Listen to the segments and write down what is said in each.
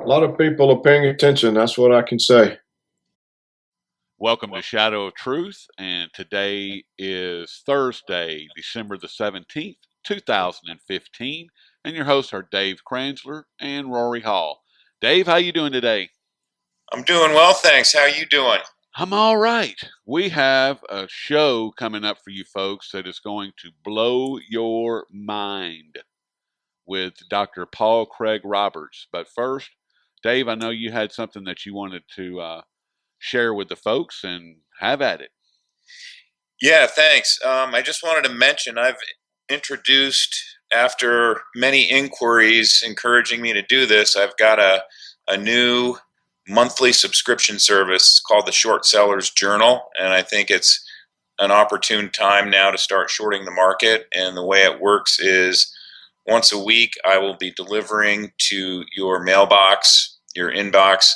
A lot of people are paying attention. That's what I can say. Welcome to Shadow of Truth, and today is Thursday, December the 17th, 2015, and your hosts are Dave Kranzler and Rory Hall. Dave, how you doing today? I'm doing well, thanks. How are you doing? I'm all right. We have a show coming up for you folks that is going to blow your mind with Dr. Paul Craig Roberts. But first, Dave, I know you had something that you wanted to share with the folks, and have at it. Yeah, thanks. I just wanted to mention I've introduced, after many inquiries encouraging me to do this, I've got a new monthly subscription service called the Short Sellers Journal, and I think it's an opportune time now to start shorting the market. And the way it works is once a week I will be delivering to your mailbox, your inbox,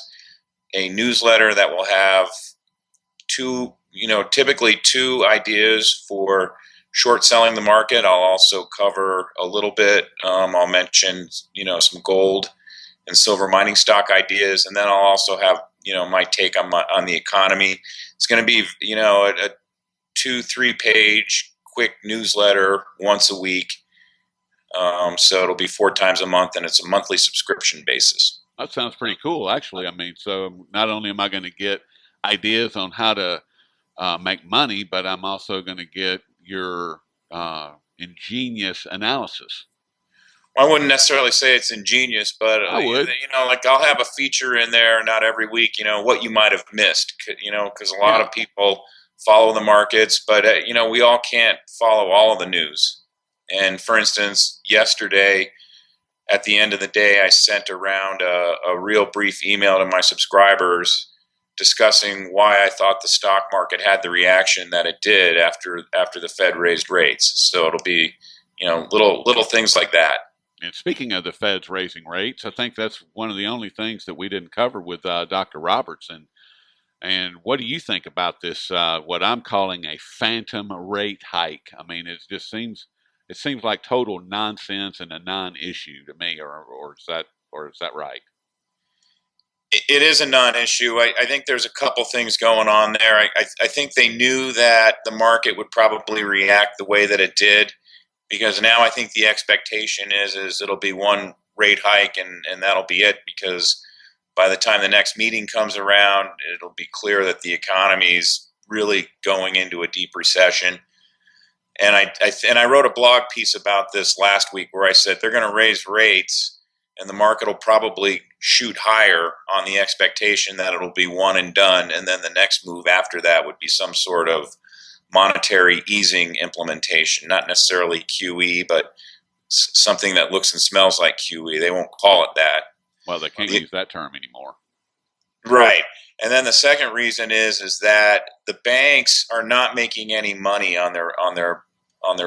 a newsletter that will have typically two ideas for short selling the market. I'll also cover a little bit. I'll mention, some gold and silver mining stock ideas, and then I'll also have, my take on the economy. It's going to be, a 2-3 page quick newsletter once a week. So it'll be 4 times a month, and it's a monthly subscription basis. That sounds pretty cool, actually. I mean, so not only am I going to get ideas on how to make money, but I'm also going to get your ingenious analysis. I wouldn't necessarily say it's ingenious, but I would. I'll have a feature in there, not every week, what you might have missed, because a lot of people follow the markets, but we all can't follow all of the news. And for instance, yesterday, at the end of the day, I sent around a real brief email to my subscribers discussing why I thought the stock market had the reaction that it did after the Fed raised rates. So it'll be, little things like that. And speaking of the Fed's raising rates, I think that's one of the only things that we didn't cover with Dr. Robertson. And what do you think about this? What I'm calling a phantom rate hike. I mean, it seems like total nonsense and a non-issue to me, or is that right? It is a non-issue. I think there's a couple things going on there. I think they knew that the market would probably react the way that it did, because now I think the expectation is it'll be one rate hike and that'll be it, because by the time the next meeting comes around, it'll be clear that the economy's really going into a deep recession. And I wrote a blog piece about this last week where I said they're going to raise rates and the market will probably shoot higher on the expectation that it'll be one and done, and then the next move after that would be some sort of monetary easing implementation, not necessarily QE, but something that looks and smells like QE. They won't call it that. Well, they can't use that term anymore. Right. And then the second reason is that the banks are not making any money on their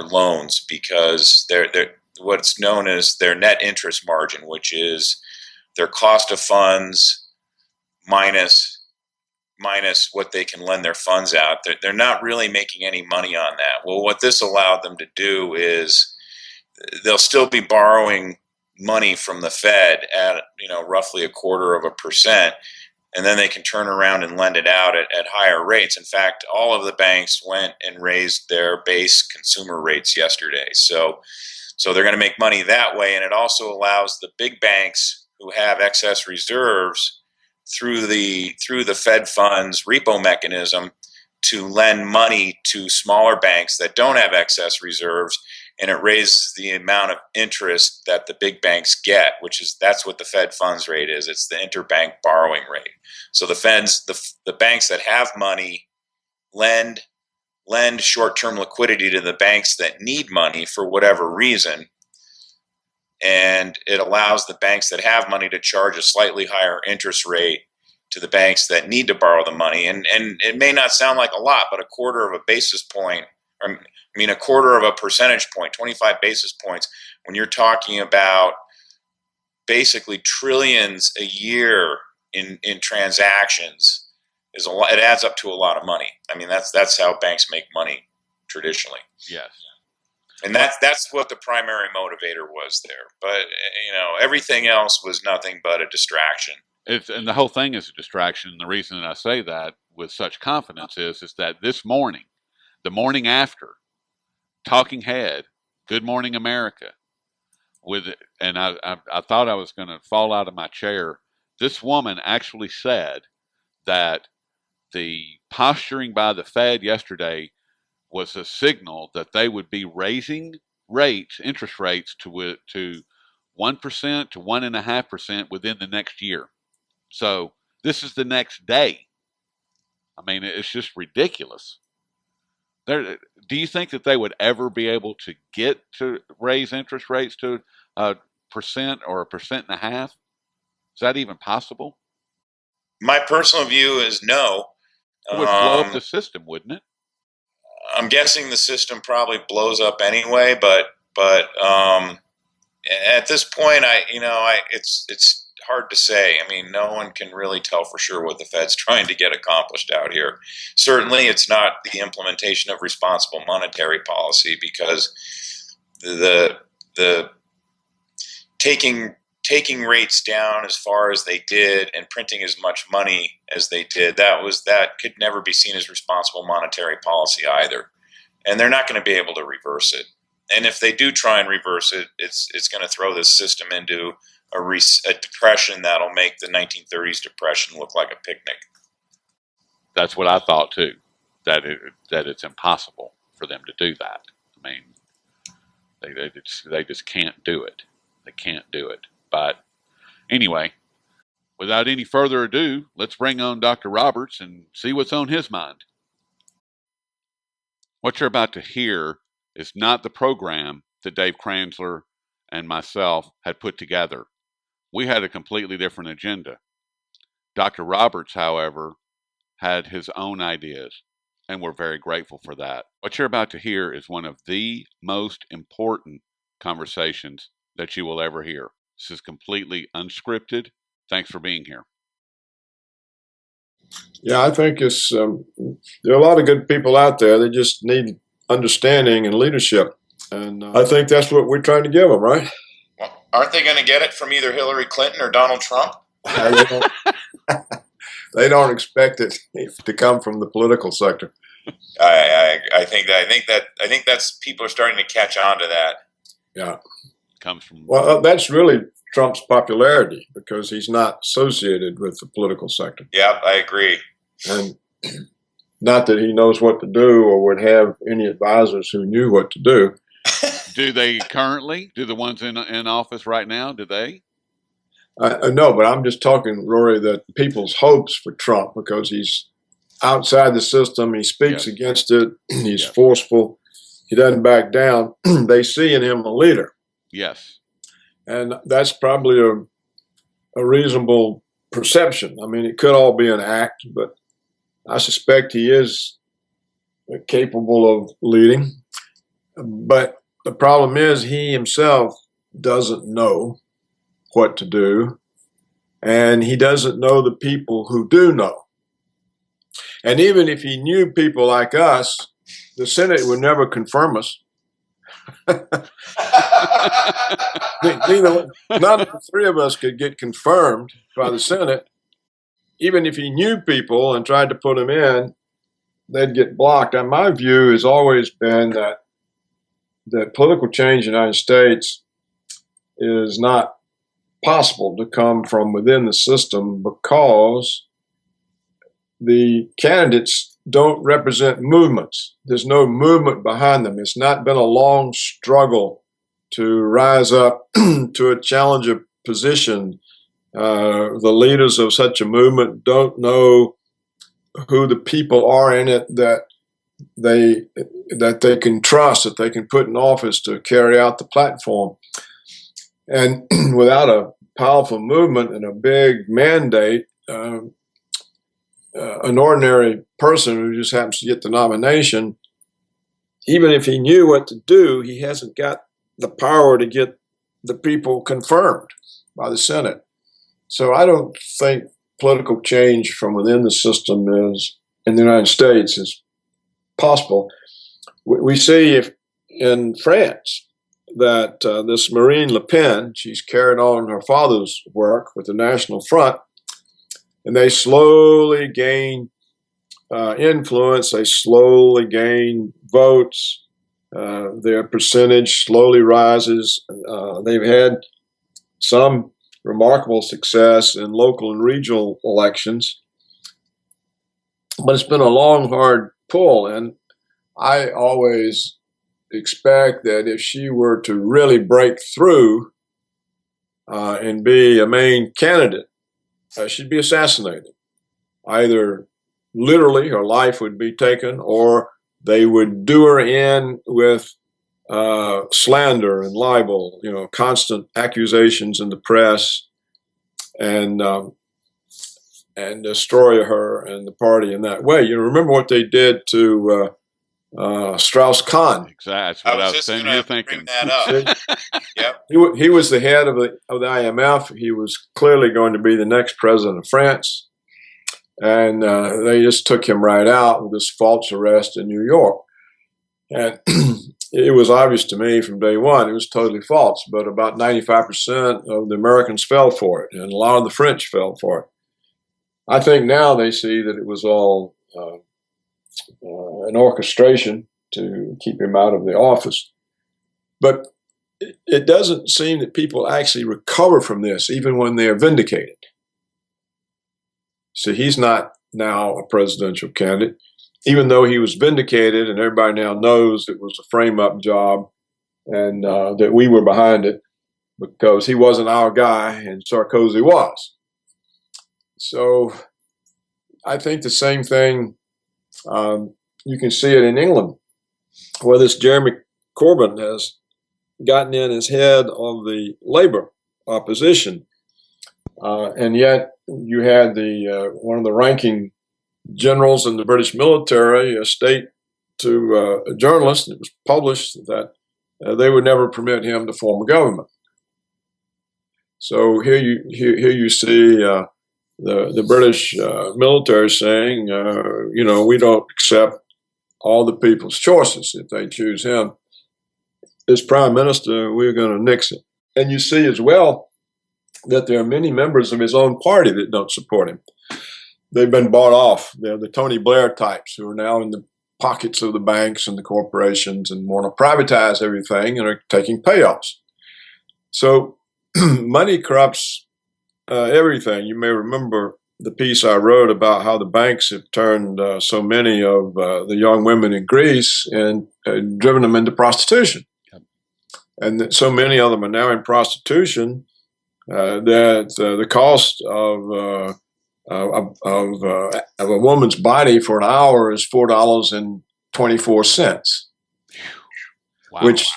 loans, because they're what's known as their net interest margin, which is their cost of funds minus what they can lend their funds out. They're not really making any money on that. Well, what this allowed them to do is they'll still be borrowing money from the Fed at roughly 0.25%, and then they can turn around and lend it out at higher rates. In fact, all of the banks went and raised their base consumer rates yesterday. So they're going to make money that way, and it also allows the big banks who have excess reserves through the Fed funds repo mechanism to lend money to smaller banks that don't have excess reserves, and it raises the amount of interest that the big banks get, that's what the Fed funds rate is. It's the interbank borrowing rate. So the banks that have money lend short-term liquidity to the banks that need money for whatever reason, and it allows the banks that have money to charge a slightly higher interest rate to the banks that need to borrow the money. And it may not sound like a lot, but a quarter of a percentage point, 25 basis points, when you're talking about basically trillions a year in transactions, is a lot. It adds up to a lot of money. I mean, that's how banks make money traditionally. Yes. And that's what the primary motivator was there. But everything else was nothing but a distraction. And the whole thing is a distraction. And the reason that I say that with such confidence is that this morning, the morning after, Talking Head, Good Morning America, and I thought I was going to fall out of my chair. This woman actually said that the posturing by the Fed yesterday was a signal that they would be raising interest rates to 1% to 1.5% within the next year. So this is the next day. I mean, it's just ridiculous. Do you think that they would ever be able to get to raise interest rates to a percent or 1.5%? Is that even possible? My personal view is no. It would blow up the system, wouldn't it? I'm guessing the system probably blows up anyway, but at this point, it's hard to say. I mean, no one can really tell for sure what the Fed's trying to get accomplished out here. Certainly, it's not the implementation of responsible monetary policy, because the taking rates down as far as they did and printing as much money as they did, that could never be seen as responsible monetary policy either. And they're not going to be able to reverse it. And if they do try and reverse it, it's going to throw this system into a depression that'll make the 1930s depression look like a picnic. That's what I thought too. That it's impossible for them to do that. I mean, they just can't do it. They can't do it. But anyway, without any further ado, let's bring on Dr. Roberts and see what's on his mind. What you're about to hear is not the program that Dave Kranzler and myself had put together. We had a completely different agenda. Dr. Roberts, however, had his own ideas, and we're very grateful for that. What you're about to hear is one of the most important conversations that you will ever hear. This is completely unscripted. Thanks for being here. Yeah, I think there are a lot of good people out there. They just need understanding and leadership. And I think that's what we're trying to give them, right? Well, aren't they going to get it from either Hillary Clinton or Donald Trump? They don't expect it to come from the political sector. I think that's people are starting to catch on to that. Yeah, comes from that's really Trump's popularity, because he's not associated with the political sector. Yeah, I agree. And not that he knows what to do or would have any advisors who knew what to do. Do they currently? Do the ones in office right now? Do they? No, but I'm just talking, Rory, that people's hopes for Trump, because he's outside the system, he speaks against it, he's forceful, he doesn't back down. They see in him a leader. Yes. And that's probably a reasonable perception. I mean, it could all be an act, but I suspect he is capable of leading. But the problem is he himself doesn't know what to do, and he doesn't know the people who do know. And even if he knew people like us, the Senate would never confirm us. None of the three of us could get confirmed by the Senate. Even if he knew people and tried to put them in, they'd get blocked. And my view has always been that political change in the United States is not possible to come from within the system, because the candidates don't represent movements. There's no movement behind them. It's not been a long struggle to rise up to a challenger position. The leaders of such a movement don't know who the people are in it that they can trust, that they can put in office to carry out the platform. And without a powerful movement and a big mandate, an ordinary person who just happens to get the nomination, even if he knew what to do, he hasn't got the power to get the people confirmed by the Senate. So I don't think political change from within the system in the United States is possible. We see if in France that this Marine Le Pen, she's carried on her father's work with the National Front, and they slowly gain influence, they slowly gain votes, their percentage slowly rises. They've had some remarkable success in local and regional elections, but it's been a long, hard pull, and I always expect that if she were to really break through and be a main candidate, she'd be assassinated. Either literally her life would be taken, or they would do her in with slander and libel, constant accusations in the press, and destroy her and the party in that way. Remember what they did to Strauss-Kahn. Exactly. I was just thinking. Bring that up. Yep. He was the head of the IMF. He was clearly going to be the next president of France, and they just took him right out with this false arrest in New York. And it was obvious to me from day one it was totally false. But about 95% of the Americans fell for it, and a lot of the French fell for it. I think now they see that it was all an orchestration to keep him out of the office. But it doesn't seem that people actually recover from this, even when they are vindicated. So he's not now a presidential candidate, even though he was vindicated and everybody now knows it was a frame-up job and that we were behind it because he wasn't our guy and Sarkozy was. So I think the same thing, you can see it in England, where this Jeremy Corbyn has gotten in as head of the Labour opposition. And yet you had one of the ranking generals in the British military state to a journalist, it was published, that they would never permit him to form a government. So here you see the British military saying, we don't accept all the people's choices. If they choose him as prime minister, we're going to nix it. And you see as well that there are many members of his own party that don't support him. They've been bought off. They're the Tony Blair types who are now in the pockets of the banks and the corporations and want to privatize everything and are taking payoffs. So money corrupts everything. You may remember the piece I wrote about how the banks have turned so many of the young women in Greece and driven them into prostitution. Yep. And that so many of them are now in prostitution that the cost of a woman's body for an hour is $4.24, wow. Which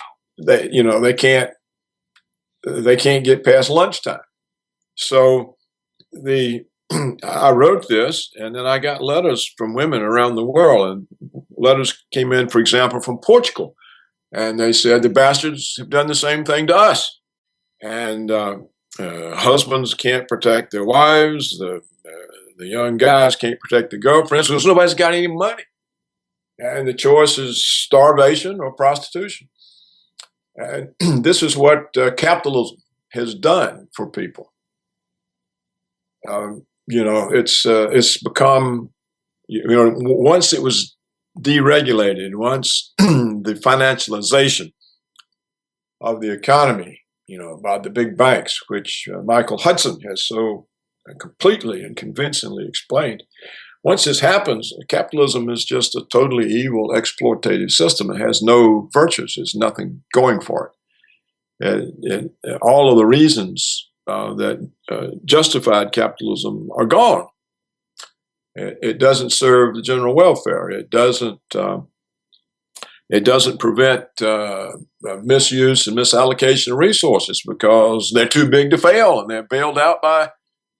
they can't get past lunchtime. So I wrote this, and then I got letters from women around the world, and letters came in, for example, from Portugal, and they said the bastards have done the same thing to us, and husbands can't protect their wives, the young guys can't protect their girlfriends because nobody's got any money, and the choice is starvation or prostitution. And this is what capitalism has done for people. It's become, once it was deregulated, once the financialization of the economy, by the big banks, which Michael Hudson has so completely and convincingly explained. Once this happens, capitalism is just a totally evil, exploitative system. It has no virtues. There's nothing going for it. And all of the reasons that justified capitalism are gone. It doesn't serve the general welfare. It doesn't prevent misuse and misallocation of resources because they're too big to fail and they're bailed out by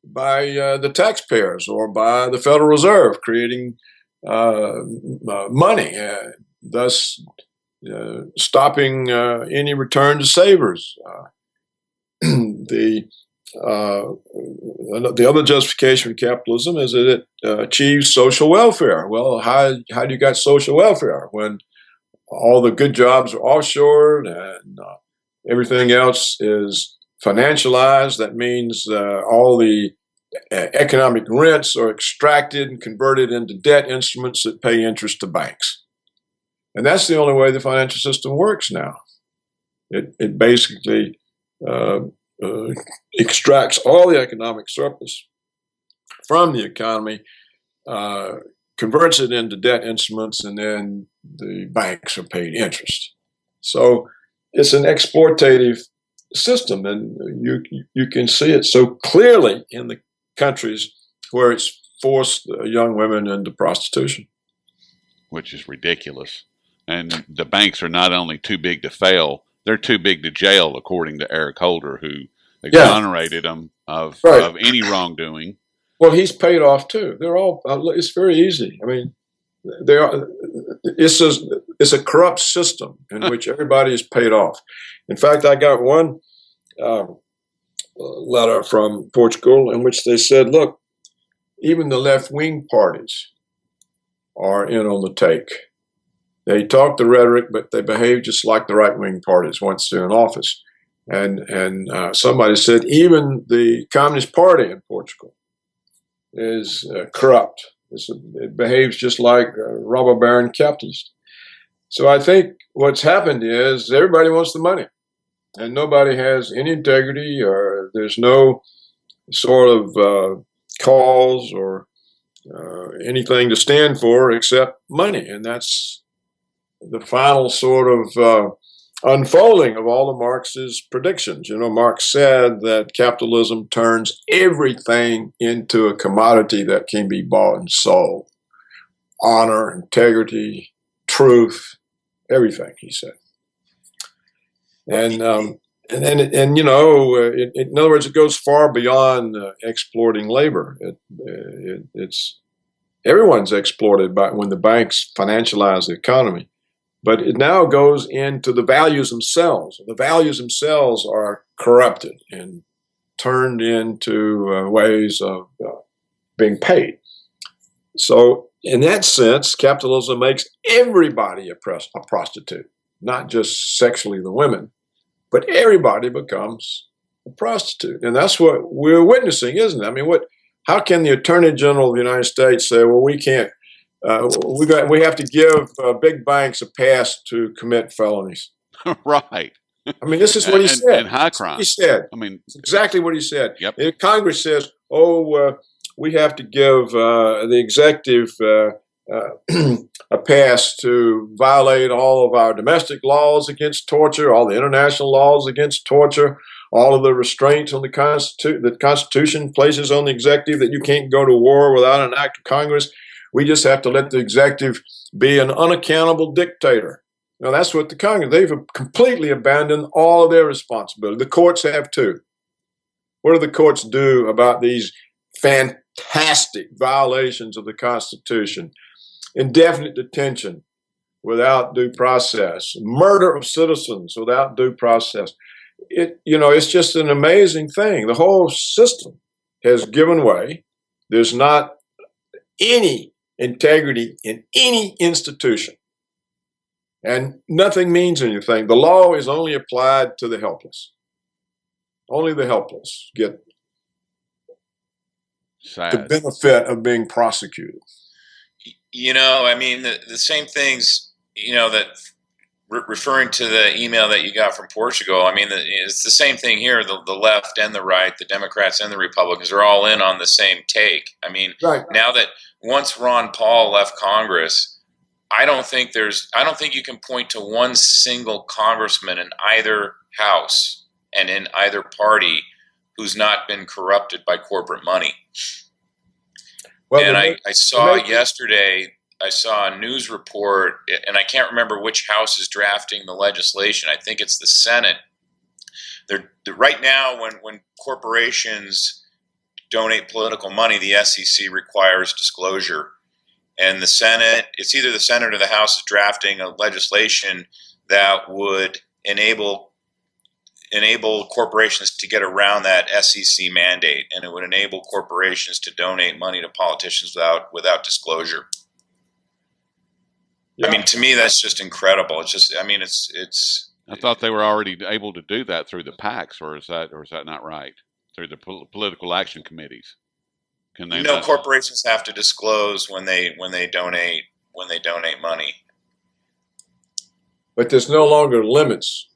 the taxpayers or by the Federal Reserve creating money, thus stopping any return to savers. The other justification for capitalism is that it achieves social welfare. Well, how do you got social welfare when all the good jobs are offshored, and everything else is financialized. That means all the economic rents are extracted and converted into debt instruments that pay interest to banks. And that's the only way the financial system works now. It basically extracts all the economic surplus from the economy, converts it into debt instruments, and then the banks are paid interest. So it's an exploitative system, and you can see it so clearly in the countries where it's forced young women into prostitution. Which is ridiculous. And the banks are not only too big to fail, they're too big to jail, according to Eric Holder, who exonerated them of any wrongdoing. Well, he's paid off too. They're all. It's very easy. I mean, they are. It's a corrupt system in which everybody is paid off. In fact, I got one letter from Portugal in which they said, "Look, even the left-wing parties are in on the take. They talk the rhetoric, but they behave just like the right-wing parties once they're in office." And somebody said even the Communist Party in Portugal is corrupt. It behaves just like robber baron capitalists. So I think what's happened is everybody wants the money, and nobody has any integrity, or there's no sort of cause or anything to stand for except money. And that's the final sort of unfolding of all of Marx's predictions. You know, Marx said that capitalism turns everything into a commodity that can be bought and sold. Honor, integrity, truth, everything, he said. And you know, in other words, it goes far beyond exploiting labor. It's everyone's exploited by when the banks financialize the economy. But it now goes into the values themselves. The values themselves are corrupted and turned into ways of being paid. So in that sense, capitalism makes everybody a prostitute, not just sexually the women, but everybody becomes a prostitute. And that's what we're witnessing, isn't it? I mean, how can the Attorney General of the United States say, well, we can't, we have to give big banks a pass to commit felonies? Right. I mean, this is what he said. And high crime. He said. I mean, it's exactly what he said. Yep. And Congress says, we have to give the executive a pass to violate all of our domestic laws against torture, all the international laws against torture, all of the restraints on the Constitution places on the executive, that you can't go to war without an act of Congress. We just have to let the executive be an unaccountable dictator. Now, that's what the Congress, they've completely abandoned all of their responsibility. The courts have too. What do the courts do about these fantastic violations of the Constitution? Indefinite detention without due process, murder of citizens without due process. It's just an amazing thing. The whole system has given way. There's not any integrity in any institution. And nothing means anything. The law is only applied to the helpless. Only the helpless get the benefit of being prosecuted. You know, I mean, the same things, that referring to the email that you got from Portugal, I mean, it's the same thing here. The left and the right, the Democrats and the Republicans are all in on the same take. I mean, right. Now that once Ron Paul left Congress, I don't think you can point to one single congressman in either house and in either party who's not been corrupted by corporate money. Well, and I saw yesterday, I saw a news report, and I can't remember which house is drafting the legislation. I think it's the Senate. They're right now, when corporations donate political money, the SEC requires disclosure. And the Senate, it's either the Senate or the House, is drafting a legislation that would enable corporations to get around that SEC mandate, and it would enable corporations to donate money to politicians without disclosure. Yeah. I mean, to me, that's just incredible. It's just, I mean, it's. I thought they were already able to do that through the PACs, or is that not right? Through the political action committees, can they not? Corporations have to disclose when they donate money, but there's no longer limits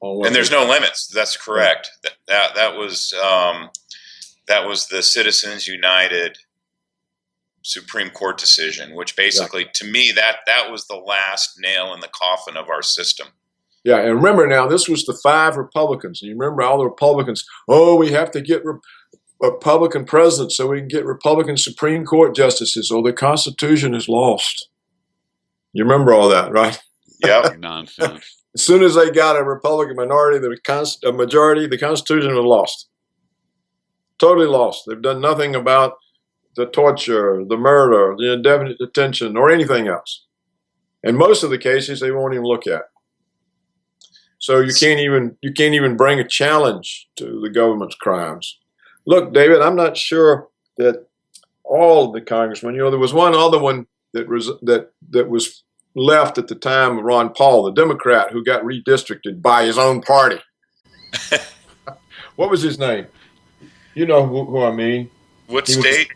on what. And there's no limits. That's correct. That was the Citizens United Supreme Court decision, which basically, to me, that was the last nail in the coffin of our system. Yeah, and remember now, this was the 5 Republicans. And you remember all the Republicans, oh, we have to get Republican presidents so we can get Republican Supreme Court justices, or the Constitution is lost. You remember all that, right? Yep. Nonsense. As soon as they got a Republican minority, a majority, the Constitution was lost. Totally lost. They've done nothing about the torture, the murder, the indefinite detention, or anything else. In most of the cases, they won't even look at. So you can't even bring a challenge to the government's crimes. Look, David, I'm not sure that all the congressmen. There was one other one that was left at the time of Ron Paul, the Democrat who got redistricted by his own party. What was his name? You know who I mean. What state?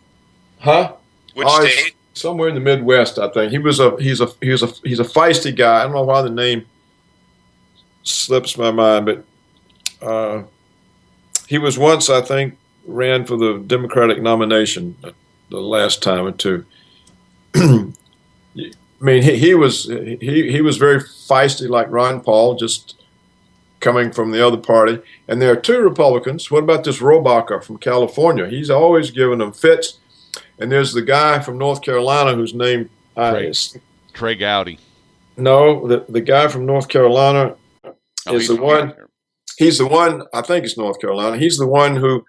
Which state? Somewhere in the Midwest, I think. He's a feisty guy. I don't know why the name slips my mind, but he was once, I think, ran for the Democratic nomination the last time or two. I mean, he was very feisty, like Ron Paul, just coming from the other party. And there are 2 Republicans. What about this Robacher from California? He's always giving them fits. And there's the guy from North Carolina whose name Trey Gowdy. No, the guy from North Carolina is the one. He's the one. I think it's North Carolina. He's the one who,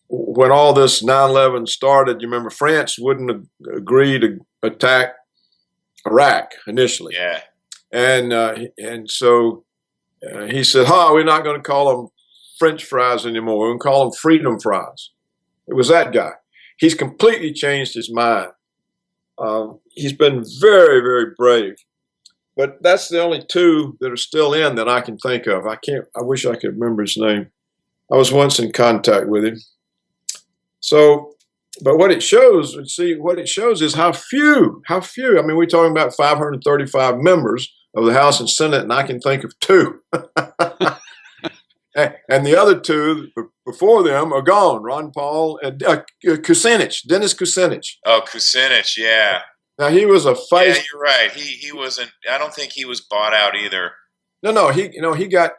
when all this 9/11 started, you remember France wouldn't agree to attack Iraq initially. Yeah. And so he said, we're not going to call them French fries anymore. We're going to call them freedom fries. It was that guy. He's completely changed his mind. He's been very, very brave. But that's the only 2 that are still in that I can think of. I wish I could remember his name. I was once in contact with him. So, but what it shows is how few. I mean, we're talking about 535 members of the House and Senate, and I can think of 2. And the other 2 before them are gone. Ron Paul and Kucinich, Dennis Kucinich. Oh, Kucinich, yeah. Now he was a feisty. Yeah, you're right. He wasn't. I don't think he was bought out either. No. He got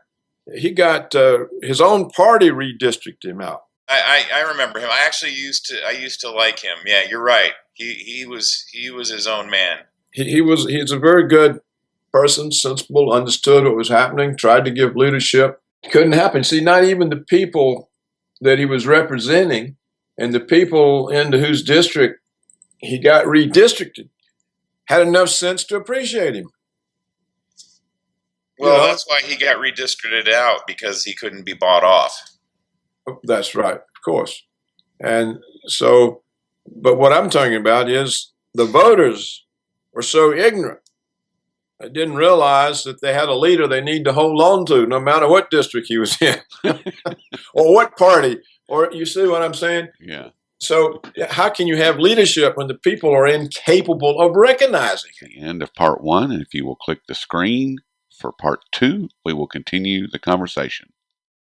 his own party redistricted him out. I remember him. I actually used to like him. Yeah, you're right. He was his own man. He's a very good person, sensible, understood what was happening, tried to give leadership. Couldn't happen. See, not even the people that he was representing and the people into whose district he got redistricted had enough sense to appreciate him. Well, that's why he got redistricted out, because he couldn't be bought off. That's right, of course. And so, but what I'm talking about is the voters were so ignorant. They didn't realize that they had a leader they need to hold on to, no matter what district he was in or what party. Or you see what I'm saying? Yeah. So how can you have leadership when the people are incapable of recognizing it? The end of part 1, and if you will click the screen for part 2, we will continue the conversation.